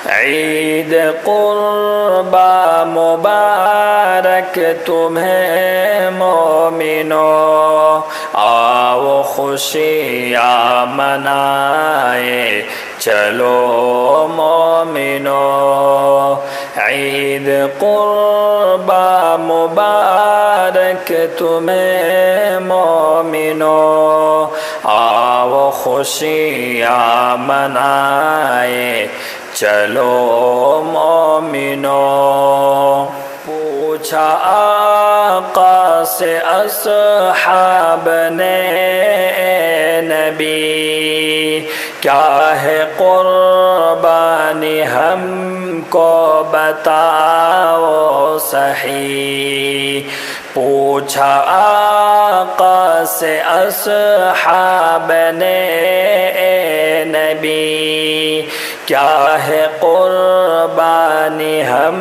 عید قربا مبارک تمہیں مومنو، آؤ خوشیاں منائے چلو مومنو۔ عید قربا مبارک تمہیں مومنو، آؤ خوشیاں منائے چلو مومنو۔ پوچھا آقا سے اصحاب نے نبی، کیا ہے قربانی ہم کو بتاؤ صحیح۔ پوچھا آقا سے اصحاب نے نبی، کیا ہے قربانی ہم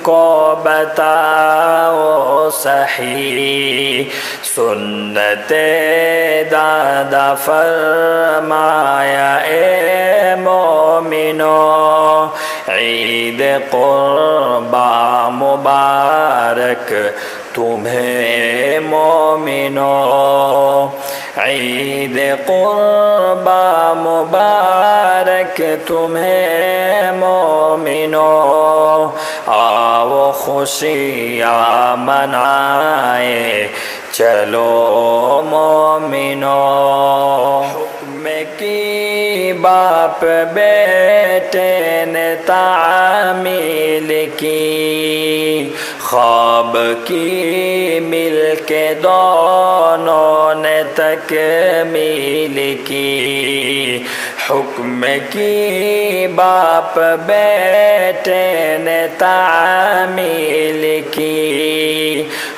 کو بتاؤ صحیح۔ سنت دادا فرمایا اے مومنو، عید قربا مبارک تمہیں مومنو، عید قربا مبارک تمہیں مومنو، آؤ خوشیاں منائے چلو مومنو۔ حکم کی باپ بیٹے نے تعمیل کی، خواب کی مل کے دونوں نے تکمیل کی۔ حکم کی باپ بیٹے نے تعمیل کی،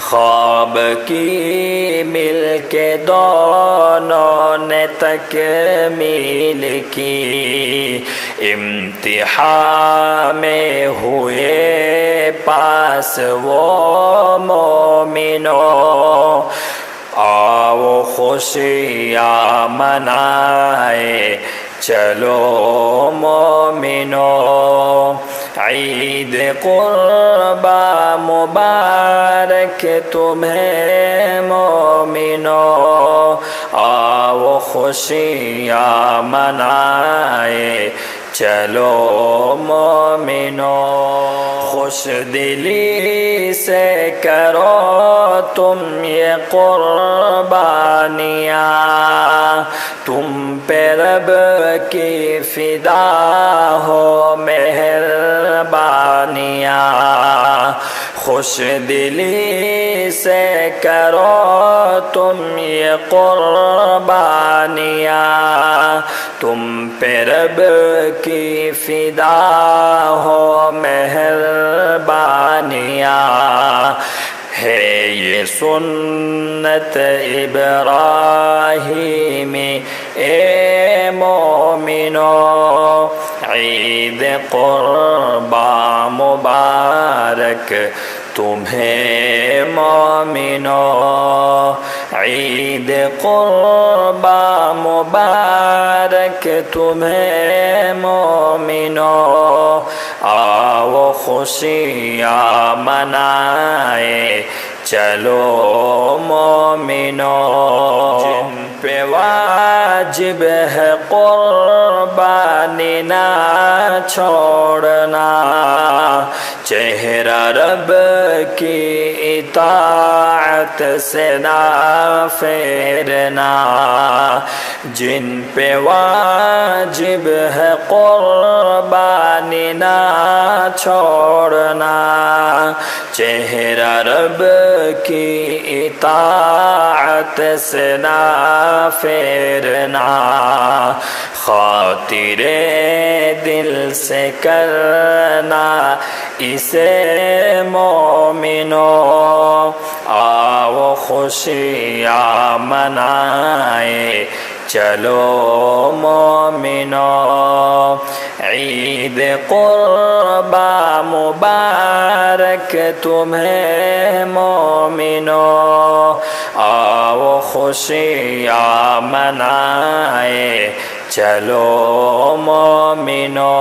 خواب کی مل کے دونوں نے تکمیل کی۔ امتحان میں ہوئے پاس وہ مومنو، آؤ خوشیاں منائے چلو مومنو۔ عید قربا مبارک تمہیں مومنو، آؤ خوشیاں منائے چلو مومنو۔ خوش دلی سے کرو تم یہ قربانیاں، تم پہ رب کی فدا ہو مہربانیاں۔ خوش دلی سے کرو تم یہ قربانیاں، تم پہ رب کی فدا ہو مہربانیاں۔ ہے یہ سنت ابراہیمی اے مومنو، عید قربا مبارک تمہیں مومنو، عید قربا مبارک تمہیں مومنو، آؤ خوشیاں منائے چلو مومنو۔ جن پہ واجب ہے قربانی نہ چھوڑنا، چہرہ رب کی اطاعت سے نہ پھیرنا۔ جن پہ واجب ہے قربانی نہ چھوڑنا، چہرہ رب کی اطاعت سے نہ پھیرنا۔ خاطر دل سے کرنا اسے مومنو، آؤ خوشیاں منائے چلو مومنو۔ عید قربا مبارک تمہیں مومنو، آؤ خوشیاں منائے چلو مومنو۔